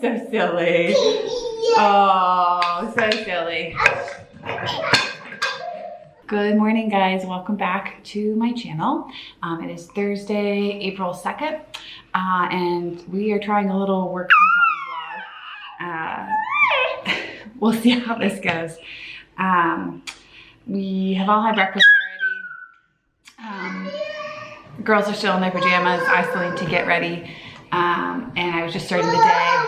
So silly. Oh, so silly. Good morning, guys. Welcome back to my channel. It is Thursday, April 2nd, and we are trying a little work from home vlog. We'll see how this goes. We have all had breakfast already. Girls are still in their pajamas. I still need to get ready. And I was just starting the day.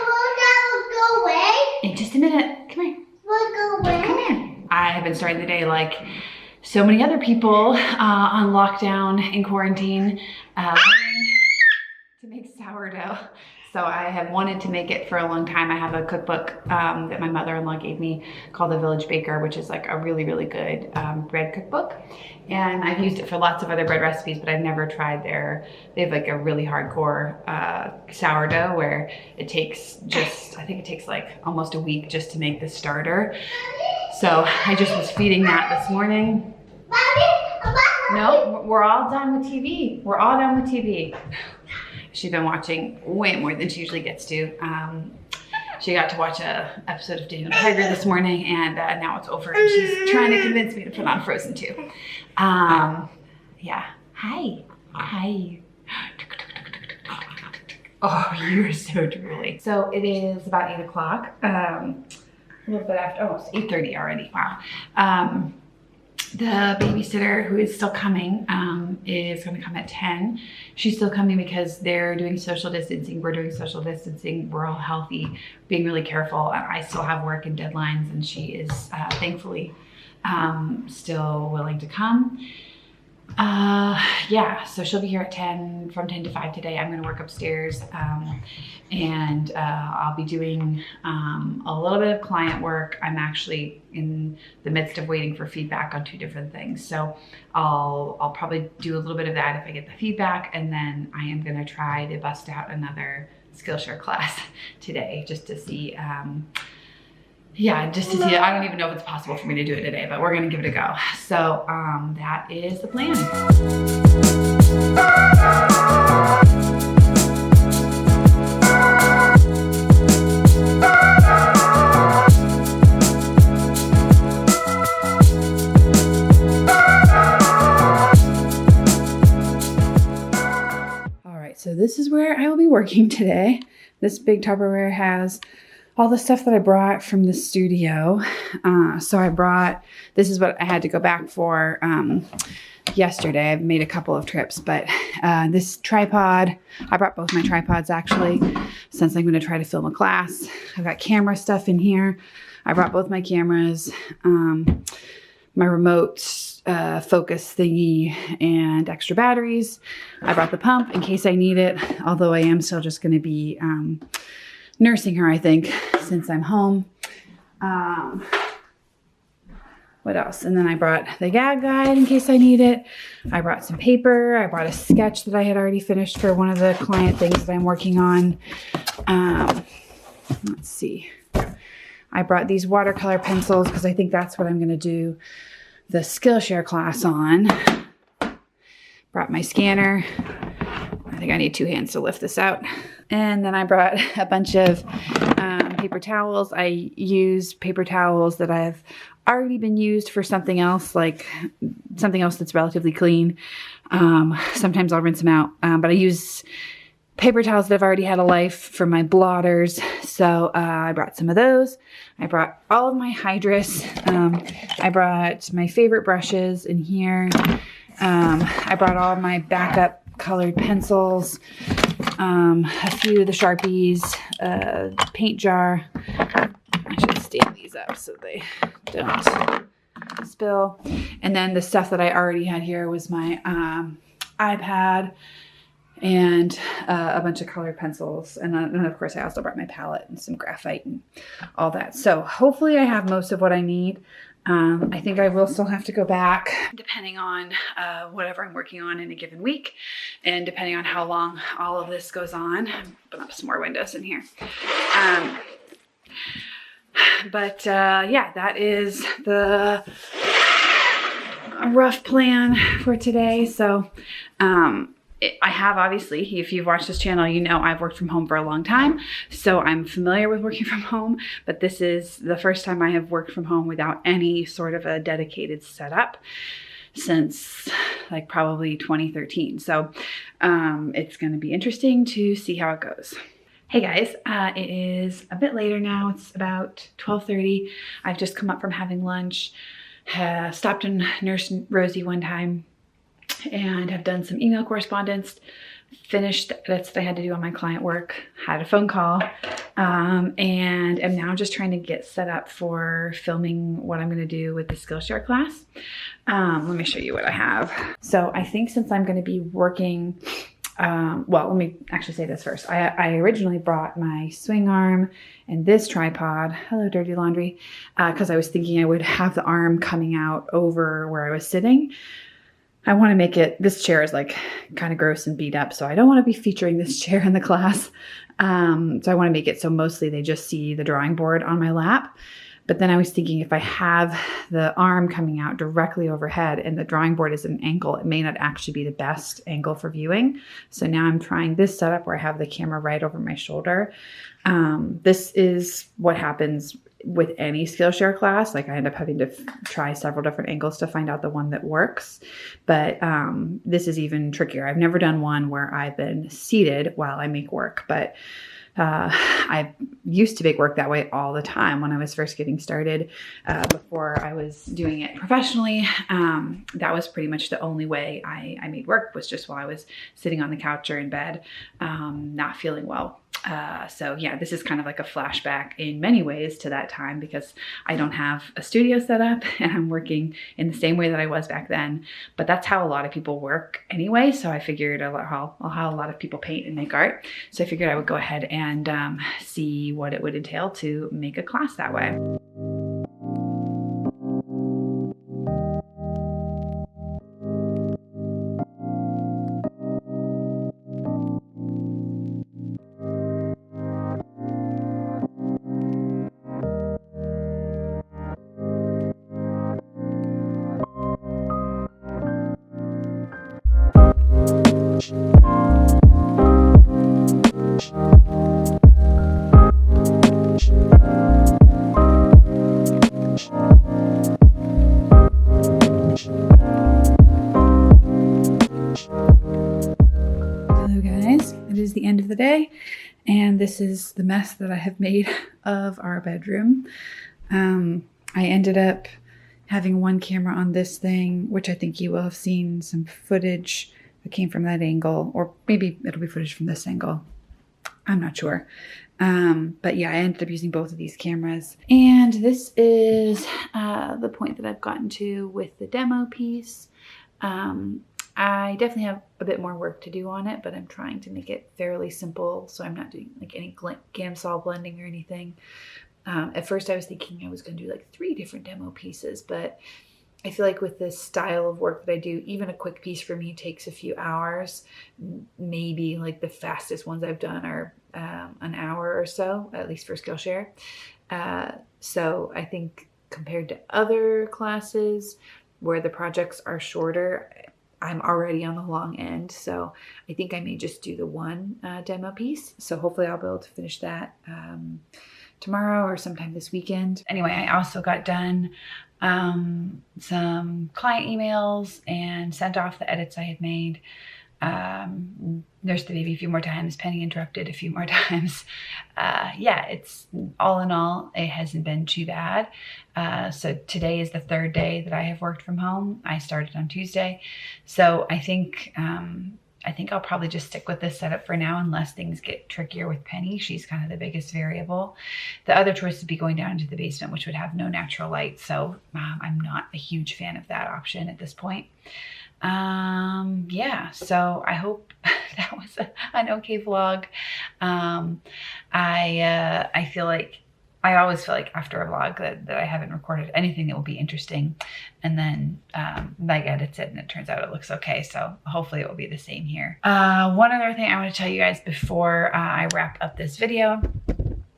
Go away. In just a minute. Come here. Go away. Come here. I have been starting the day like so many other people on lockdown in quarantine, learning to make sourdough. So I have wanted to make it for a long time. I have a cookbook that my mother-in-law gave me called The Village Baker, which is like a really, really good bread cookbook. And I've used it for lots of other bread recipes, but I've never tried they have like a really hardcore sourdough where it takes I think it takes like almost a week just to make the starter. So I just was feeding that this morning. No, we're all done with TV. We're all done with TV. She's been watching way more than she usually gets to. She got to watch an episode of Daniel Tiger this morning, and now it's over, and she's trying to convince me to put on Frozen 2. Yeah. Hi. Hi. Oh, you're so drooly. So it is about 8 o'clock. A little bit after, almost 8:30 already. Wow. The babysitter, who is still coming, is going to come at 10. She's still coming because they're doing social distancing. We're doing social distancing. We're all healthy, being really careful. I still have work and deadlines, and she is thankfully still willing to come. Yeah, so she'll be here at 10, from 10 to 5 today. I'm going to work upstairs, and I'll be doing a little bit of client work. I'm actually in the midst of waiting for feedback on 2 different things. So I'll probably do a little bit of that if I get the feedback, and then I am going to try to bust out another Skillshare class today just to see, yeah, just to see. I don't even know if it's possible for me to do it today, but we're gonna give it a go. So that is the plan. All right, so this is where I will be working today. This big Tupperware has all the stuff that I brought from the studio. So I brought, this is what I had to go back for yesterday. I've made a couple of trips, but this tripod, I brought both my tripods actually, since I'm going to try to film a class. I've got camera stuff in here. I brought both my cameras, my remote focus thingy, and extra batteries. I brought the pump in case I need it, although I am still just going to be nursing her, I think, since I'm home. What else? And then I brought the gag guide in case I need it. I brought some paper. I brought a sketch that I had already finished for one of the client things that I'm working on. Let's see. I brought these watercolor pencils because I think that's what I'm going to do the Skillshare class on. Brought my scanner. I think I need 2 hands to lift this out. And then I brought a bunch of paper towels. I used paper towels that I've already been used for something else, like something else that's relatively clean. Sometimes I'll rinse them out, but I use paper towels that have already had a life for my blotters. So I brought some of those. I brought all of my Hydrus. I brought my favorite brushes in here. I brought all of my backup colored pencils, a few of the Sharpies, paint jar. I should stand these up so they don't spill. And then the stuff that I already had here was my iPad and a bunch of colored pencils. And then of course I also brought my palette and some graphite and all that. So hopefully I have most of what I need. I think I will still have to go back depending on whatever I'm working on in a given week, and depending on how long all of this goes on. Open up some more windows in here. Yeah, that is the rough plan for today. So I have, obviously, if you've watched this channel, you know I've worked from home for a long time, so I'm familiar with working from home, but this is the first time I have worked from home without any sort of a dedicated setup since like probably 2013. So it's going to be interesting to see how it goes. Hey guys, it is a bit later now. It's about 12:30. I've just come up from having lunch, stopped and nursed Rosie one time, and have done some email correspondence, finished the edits that I had to do on my client work, had a phone call, and am now just trying to get set up for filming what I'm gonna do with the Skillshare class. Let me show you what I have. So I think since I'm gonna be working, well, let me actually say this first. I originally brought my swing arm and this tripod, hello dirty laundry, because I was thinking I would have the arm coming out over where I was sitting. I want to make it, this chair is like kind of gross and beat up, so I don't want to be featuring this chair in the class. So I want to make it so mostly they just see the drawing board on my lap. But then I was thinking if I have the arm coming out directly overhead and the drawing board is at an angle, it may not actually be the best angle for viewing. So now I'm trying this setup where I have the camera right over my shoulder. This is what happens with any Skillshare class. Like I end up having to try several different angles to find out the one that works. But this is even trickier. I've never done one where I've been seated while I make work, but I used to make work that way all the time when I was first getting started, before I was doing it professionally. That was pretty much the only way I made work, was just while I was sitting on the couch or in bed, not feeling well. So yeah, this is kind of like a flashback in many ways to that time, because I don't have a studio set up and I'm working in the same way that I was back then. But that's how a lot of people work anyway. So I figured how a lot of people paint and make art. So I figured I would go ahead and see what it would entail to make a class that way. The end of the day, and this is the mess that I have made of our bedroom. I ended up having one camera on this thing, which I think you will have seen some footage that came from that angle, or maybe it'll be footage from this angle. I'm not sure. But yeah, I ended up using both of these cameras. And this is the point that I've gotten to with the demo piece. I definitely have a bit more work to do on it, but I'm trying to make it fairly simple, so I'm not doing like any Gamsol blending or anything. At first I was thinking I was going to do like 3 different demo pieces, but I feel like with this style of work that I do, even a quick piece for me takes a few hours. Maybe like the fastest ones I've done are an hour or so, at least for Skillshare. So I think compared to other classes where the projects are shorter, I'm already on the long end, so I think I may just do the one demo piece. So hopefully I'll be able to finish that tomorrow or sometime this weekend. Anyway, I also got done some client emails and sent off the edits I had made. Nursed the baby a few more times, Penny interrupted a few more times. Yeah, it's all in all, it hasn't been too bad. So today is the 3rd day that I have worked from home. I started on Tuesday. So I think I'll probably just stick with this setup for now unless things get trickier with Penny. She's kind of the biggest variable. The other choice would be going down into the basement, which would have no natural light. So I'm not a huge fan of that option at this point. Yeah, so I hope that was an okay vlog. I feel like, I always feel like after a vlog that I haven't recorded anything that will be interesting, and then Meg edits it and it turns out it looks okay. So hopefully it will be the same here. One other thing I want to tell you guys before I wrap up this video,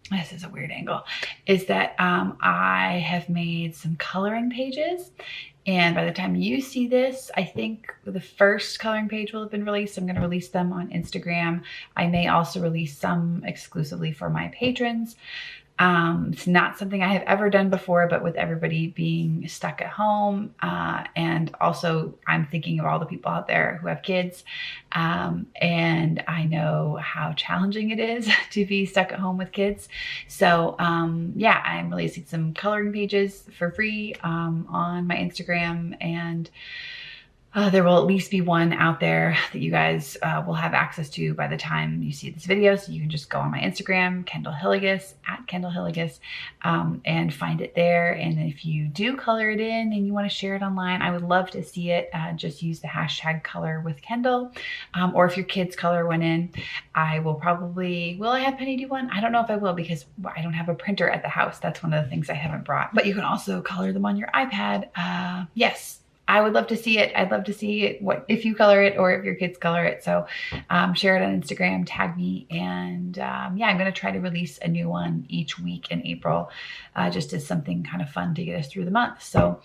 this is a weird angle, is that I have made some coloring pages, And by the time you see this, I think the first coloring page will have been released. I'm going to release them on Instagram. I may also release some exclusively for my patrons. It's not something I have ever done before, but with everybody being stuck at home, and also I'm thinking of all the people out there who have kids, and I know how challenging it is to be stuck at home with kids. So yeah, I'm releasing some coloring pages for free on my Instagram, and there will at least be one out there that you guys will have access to by the time you see this video. So you can just go on my Instagram, Kendall Hillegas, @KendallHillegas, and find it there. And if you do color it in and you want to share it online, I would love to see it. Just use the hashtag #colorwithkendall. Or if your kids color one in, I will probably, will I have Penny do one? I don't know if I will, because I don't have a printer at the house. That's one of the things I haven't brought. But you can also color them on your iPad. Yes. I would love to see it. I'd love to see it, if you color it or if your kids color it. So share it on Instagram, tag me. And yeah, I'm going to try to release a new one each week in April, just as something kind of fun to get us through the month. So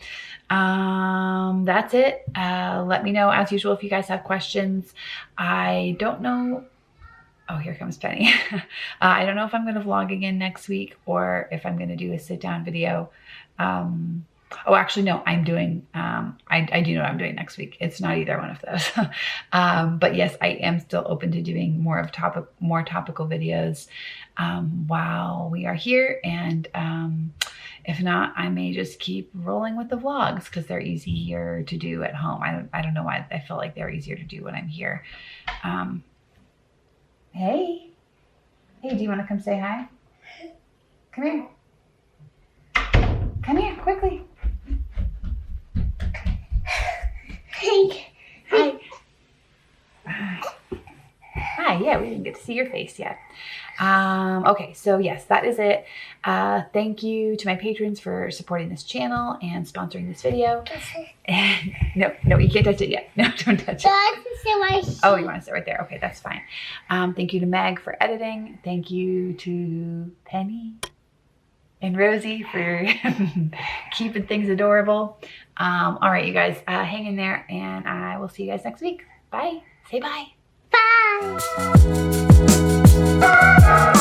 that's it. Let me know, as usual, if you guys have questions. I don't know. Oh, here comes Penny. I don't know if I'm going to vlog again next week or if I'm going to do a sit down video. Oh, actually, no, I'm doing, I do know what I'm doing next week. It's not either one of those. But yes, I am still open to doing more topical videos while we are here. And if not, I may just keep rolling with the vlogs because they're easier to do at home. I don't know why I feel like they're easier to do when I'm here. Hey, do you want to come say hi? Come here. Come here, quickly. Hi. Hi, yeah, we didn't get to see your face yet. Okay, so yes, that is it. Thank you to my patrons for supporting this channel and sponsoring this video. And, no, you can't touch it yet. No, don't touch it. Oh, you want to sit right there? Okay, that's fine. Thank you to Meg for editing. Thank you to Penny and Rosie for keeping things adorable. All right, you guys, hang in there, and I will see you guys next week. Bye. Say bye. Bye.